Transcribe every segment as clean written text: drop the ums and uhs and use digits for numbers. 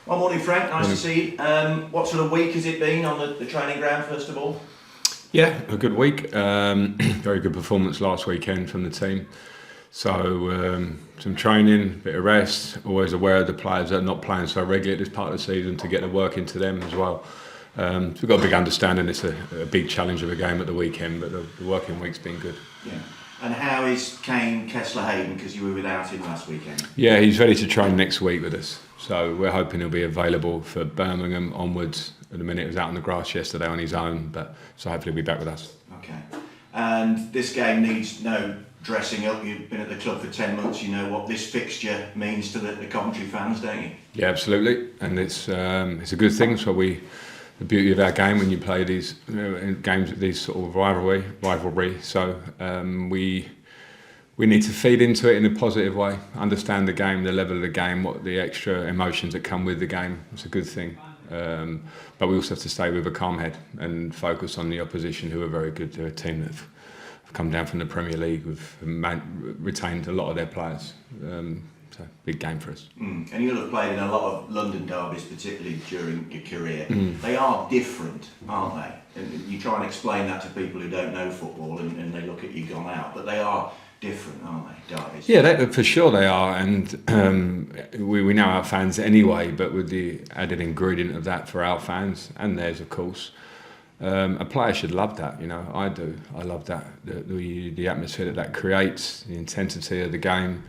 Well, morning, Frank. Nice to see you. What sort of week has it been on the training ground, first of all? Yeah, a good week. Very good performance last weekend from the team. So some training, a bit of rest. Always aware of the players that are not playing so regularly at this part of the season to get the work into them as well. So we've got a big understanding. It's a big challenge of a game at the weekend, but the working week's been good. Yeah. And how is Kane Kessler-Hayden, because you were without him last weekend? Yeah, he's ready to train next week with us. So we're hoping he'll be available for Birmingham onwards. At the minute, he was out on the grass yesterday on his own, so hopefully he'll be back with us. Okay. And this game needs no dressing up. You've been at the club for 10 months. You know what this fixture means to the Coventry fans, don't you? Yeah, absolutely. And it's a good thing. So the beauty of our game when you play these games, these sort of rivalry. So we need to feed into it in a positive way, understand the game, the level of the game, what the extra emotions that come with the game. It's a good thing. But we also have to stay with a calm head and focus on the opposition, who are very good. They're a team that have come down from the Premier League, who've retained a lot of their players. So big game for us. And you'll have played in a lot of London derbies, particularly during your career. They are different, aren't they? And you try and explain that to people who don't know football, and they look at you gone out, but they are different, aren't they, derbies? Yeah, for sure they are, and we know our fans anyway, but with the added ingredient of that for our fans, and theirs of course, a player should love that, I do. I love that, the atmosphere that creates, the intensity of the game.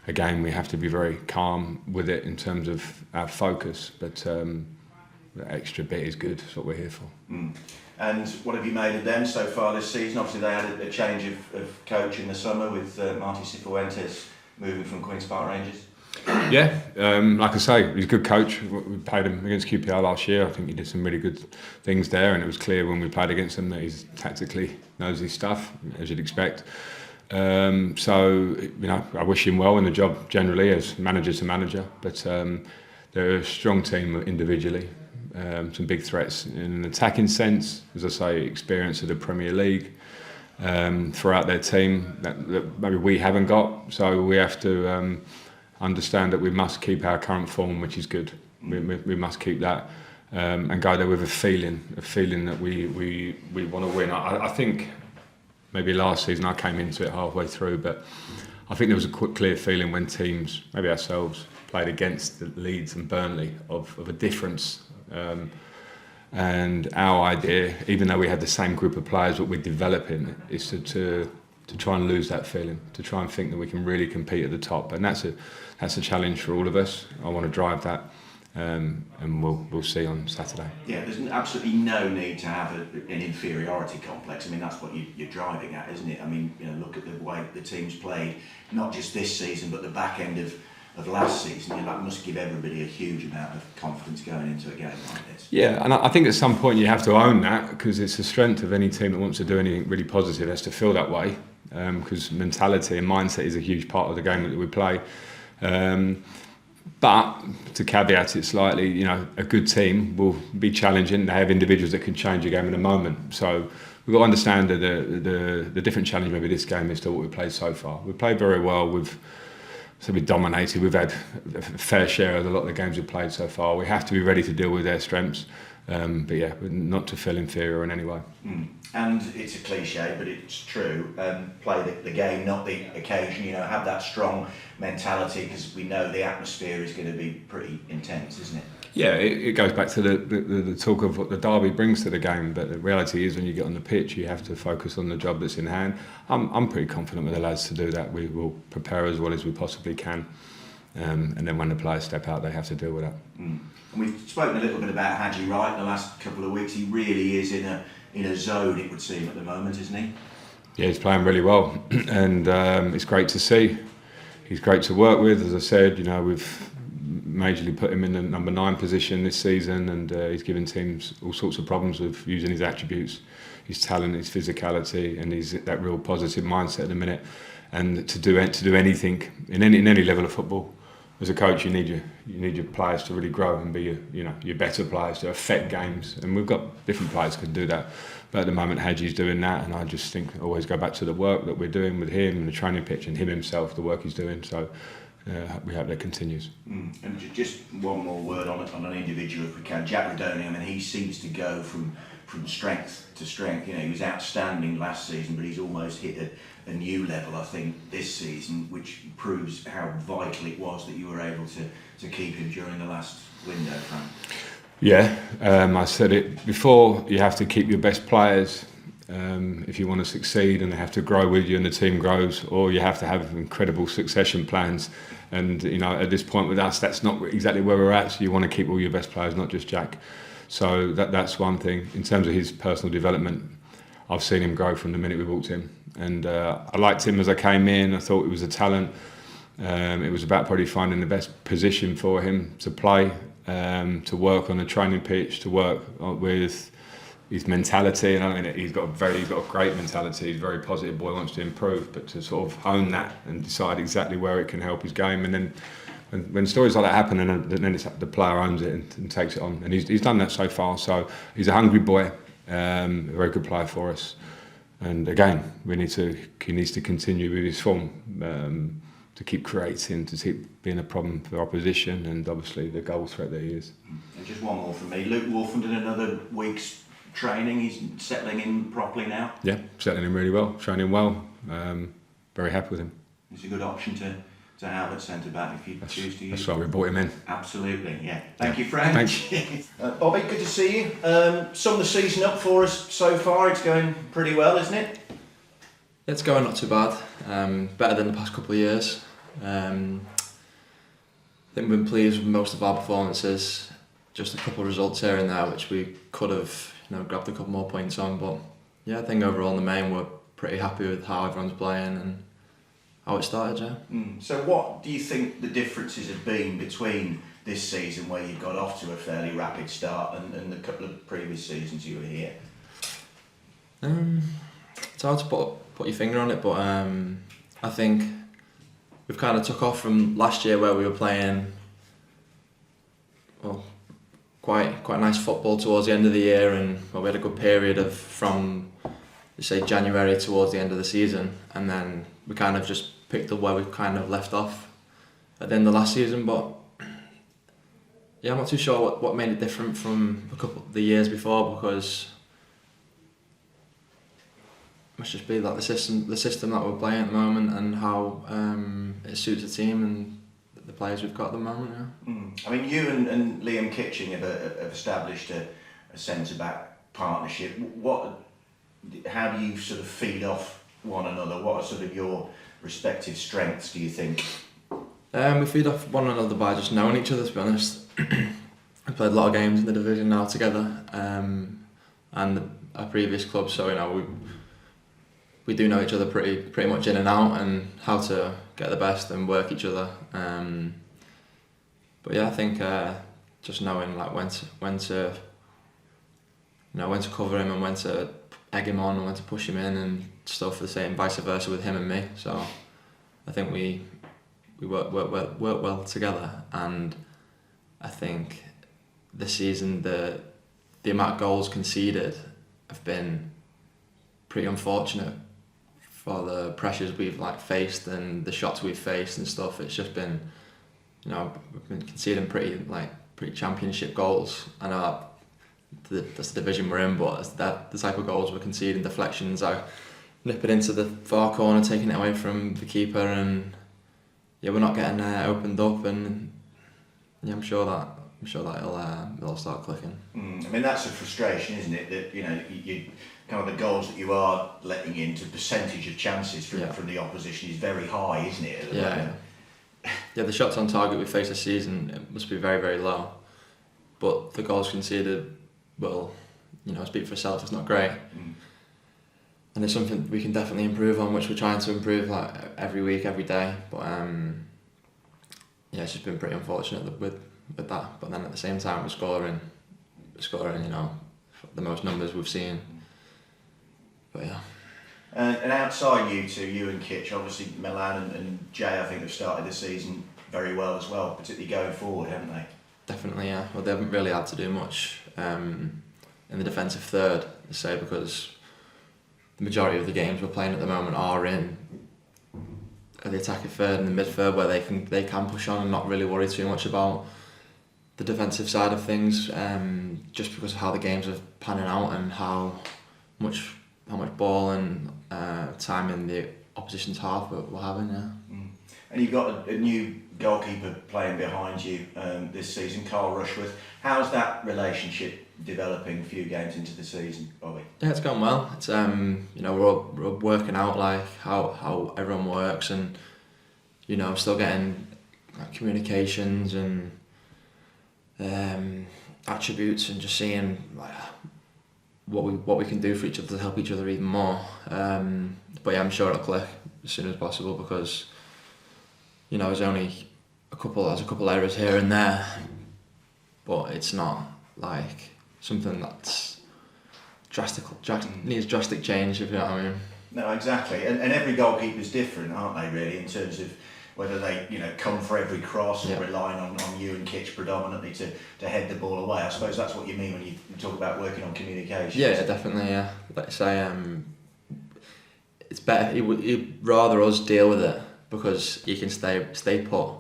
Again, we have to be very calm with it in terms of our focus, but the extra bit is good. That's what we're here for. And what have you made of them so far this season? Obviously, they had a change of coach in the summer with Marty Cifuentes moving from Queen's Park Rangers. Yeah, like I say, he's a good coach. We played him against QPR last year. I think he did some really good things there, and it was clear when we played against him that he tactically knows his stuff, as you'd expect. So, I wish him well in the job generally as manager to manager, but they're a strong team individually. Some big threats in an attacking sense, as I say, experience of the Premier League throughout their team that maybe we haven't got. So we have to understand that we must keep our current form, which is good. We must keep that and go there with a feeling that we want to win. I think maybe last season I came into it halfway through, but I think there was a clear feeling when teams, maybe ourselves, played against the Leeds and Burnley of a difference. And our idea, even though we had the same group of players that we're developing, is to try and lose that feeling, to try and think that we can really compete at the top, and that's a challenge for all of us. I want to drive that, and we'll see on Saturday. Yeah, there's absolutely no need to have an inferiority complex. I mean, that's what you're driving at, isn't it? I mean, look at the way the team's played, not just this season, but the back end of last season. That must give everybody a huge amount of confidence going into a game like this. Yeah, and I think at some point you have to own that, because it's the strength of any team that wants to do anything really positive has to feel that way, because mentality and mindset is a huge part of the game that we play. But to caveat it slightly, a good team will be challenging. They have individuals that can change a game in a moment. So we've got to understand that the different challenge maybe this game is to what we've played so far. We've played very well. So we dominated. We've had a fair share of a lot of the games we've played so far. We have to be ready to deal with their strengths, but yeah, not to feel inferior in any way. And it's a cliche, but it's true. Play the game, not the occasion. Have that strong mentality, because we know the atmosphere is going to be pretty intense, isn't it? Yeah, it goes back to the talk of what the derby brings to the game, but the reality is when you get on the pitch, you have to focus on the job that's in hand. I'm pretty confident with the lads to do that. We will prepare as well as we possibly can, and then when the players step out, they have to deal with that. And we've spoken a little bit about Haji Wright in the last couple of weeks. He really is in a zone, it would seem, at the moment, isn't he? Yeah, he's playing really well, and it's great to see. He's great to work with. As I said, we've majorly put him in the number 9 position this season, and he's given teams all sorts of problems with using his attributes, his talent, his physicality, and that real positive mindset at the minute. And to do anything in any level of football, as a coach, you need your players to really grow and be your better players to affect games. And we've got different players who can do that. But at the moment, Haji's doing that, and I just think always go back to the work that we're doing with him and the training pitch and him himself, the work he's doing. So we hope that continues. And just one more word on an individual, if we can. Jack Redoni, I mean, he seems to go from strength to strength. You know, he was outstanding last season, but he's almost hit a new level, I think, this season, which proves how vital it was that you were able to keep him during the last window, Frank. Yeah, I said it before, you have to keep your best players if you want to succeed, and they have to grow with you and the team grows, or you have to have incredible succession plans. And you know, at this point with us, that's not exactly where we're at, so you want to keep all your best players, not just Jack. So that's one thing. In terms of his personal development, I've seen him grow from the minute we walked in, and I liked him as I came in. I thought he was a talent. It was about probably finding the best position for him to play, to work on the training pitch, to work with his mentality. And I mean, he's got a great mentality. He's a very positive boy, wants to improve, but to sort of own that and decide exactly where it can help his game. And then when stories like that happen, and then it's the player owns it and takes it on. And he's done that so far. So he's a hungry boy, a very good player for us. And again, he needs to continue with his form, to keep creating, to keep being a problem for opposition, and obviously the goal threat that he is. And just one more from me. Luke Wolfen did another week's training. He's settling in properly now. Yeah, settling in really well, training well. Very happy with him. It's a good option to have at centre back if you choose to use. That's why we brought him in. Absolutely, yeah. Thank you, Frank. Thanks. Bobby, good to see you. Sum the season up for us so far. It's going pretty well, isn't it? It's going not too bad. Better than the past couple of years. I think we've been pleased with most of our performances. Just a couple of results here and there which we could have, grabbed a couple more points on. But yeah, I think overall in the main we're pretty happy with how everyone's playing and how it started. Yeah. So what do you think the differences have been between this season, where you got off to a fairly rapid start, and the couple of previous seasons you were here? It's hard to put your finger on it, but I think we've kind of took off from last year where we were playing quite nice football towards the end of the year, and we had a good period from say January towards the end of the season, and then we kind of just picked up where we kind of left off at the end of last season. But yeah, I'm not too sure what made it different from a couple of the years before, because it must just be like the system that we're playing at the moment, and how it suits the team and the players we've got at the moment. Yeah. I mean, you and Liam Kitching have established a centre-back partnership. How do you sort of feed off one another? What are sort of your respective strengths, do you think? We feed off one another by just knowing each other, to be honest. We've played a lot of games in the division now together, and our previous club, so we do know each other pretty much in and out, and how to get the best and work each other. But yeah, I think just knowing like when to cover him and when to egg him on and when to push him in and stuff, the same vice versa with him and me. So I think we work well together, and I think this season the amount of goals conceded have been pretty unfortunate for the pressures we've faced and the shots we've faced and stuff. It's just been, we've been conceding pretty championship goals. I know that's the division we're in, but the type of goals we're conceding, deflections, nipping into the far corner, taking it away from the keeper, and yeah, we're not getting opened up, and yeah, I'm sure that it'll start clicking. I mean, that's a frustration, isn't it? That you kind of the goals that you are letting into, percentage of chances from the opposition is very high, isn't it? At the moment? Yeah, the shots on target we face this season, it must be very, very low. But the goals conceded will, speak for itself. It's not great, and it's something we can definitely improve on, which we're trying to improve every week, every day. But it's just been pretty unfortunate with that. But then at the same time, we're scoring, the most numbers we've seen. But yeah. And outside you two, you and Kitch, obviously Milan and Jay, I think have started the season very well as well, particularly going forward, haven't they? Definitely, yeah. Well, they haven't really had to do much in the defensive third, to say, because the majority of the games we're playing at the moment are in the attacking third and the mid third where they can push on and not really worry too much about the defensive side of things, just because of how the games are panning out and how much ball and time in the opposition's half we're having. Yeah. And you've got a new goalkeeper playing behind you this season, Carl Rushworth. How's that relationship developing a few games into the season, Bobby? Yeah, it's going well. It's we're working out like how everyone works, and still getting communications and attributes, and just seeing like what we can do for each other to help each other even more. But yeah, I'm sure it'll click as soon as possible, because there's only a couple errors here and there, but it's not like something that's needs drastic change, if you know what I mean. No, exactly. And every goalkeeper's different, aren't they, really, in terms of whether they come for every cross or relying on you and Kitch predominantly to head the ball away. I suppose that's what you mean when you talk about working on communication. Yeah, definitely, yeah. Like I say, it's better, he'd rather us deal with it, because he can stay put.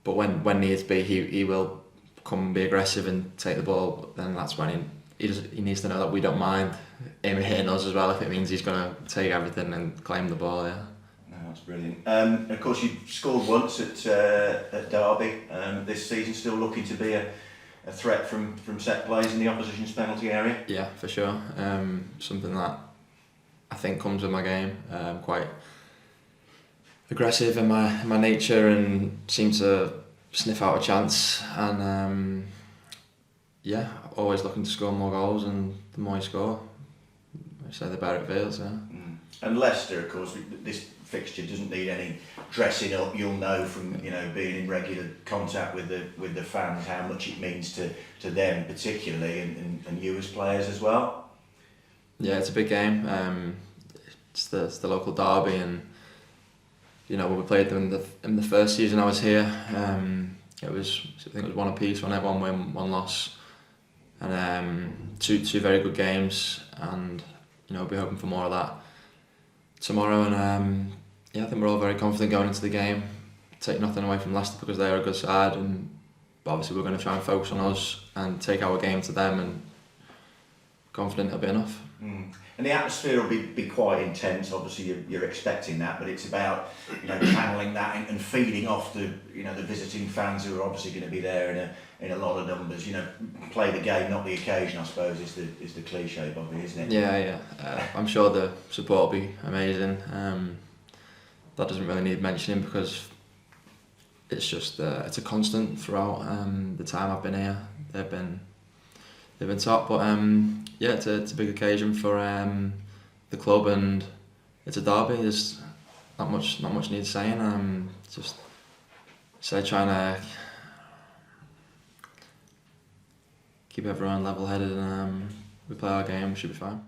But when needs be, he will come and be aggressive and take the ball. Then that's when he needs to know that we don't mind him hitting us as well, if it means he's going to take everything and claim the ball. Yeah. No, that's brilliant. Of course, you scored once at Derby this season. Still looking to be a threat from set plays in the opposition's penalty area. Yeah, for sure. Something that I think comes with my game. Quite aggressive in my nature, and seem to sniff out a chance, and always looking to score more goals, and the more you score, I say the better it feels. Yeah. And Leicester, of course, this fixture doesn't need any dressing up. You'll know from being in regular contact with the fans how much it means to them particularly, and you as players as well. Yeah, it's a big game. It's the local derby, and when we played them in the first season I was here, I think it was one apiece, one win, one loss, and two very good games, and we'll be hoping for more of that tomorrow. And I think we're all very confident going into the game. Take nothing away from Leicester, because they're a good side, and obviously we're going to try and focus on us and take our game to them, and confident it'll be enough. And the atmosphere will be quite intense. Obviously, you're expecting that, but it's about channeling that and feeding off the the visiting fans who are obviously going to be there in a lot of numbers. Play the game, not the occasion, I suppose, is the cliche, Bobby, isn't it? Yeah. I'm sure the support will be amazing. That doesn't really need mentioning, because it's just it's a constant throughout the time I've been here. They've been top, but it's a big occasion for the club, and it's a derby. There's not much needs saying. Just trying to keep everyone level-headed, and we play our game. We should be fine.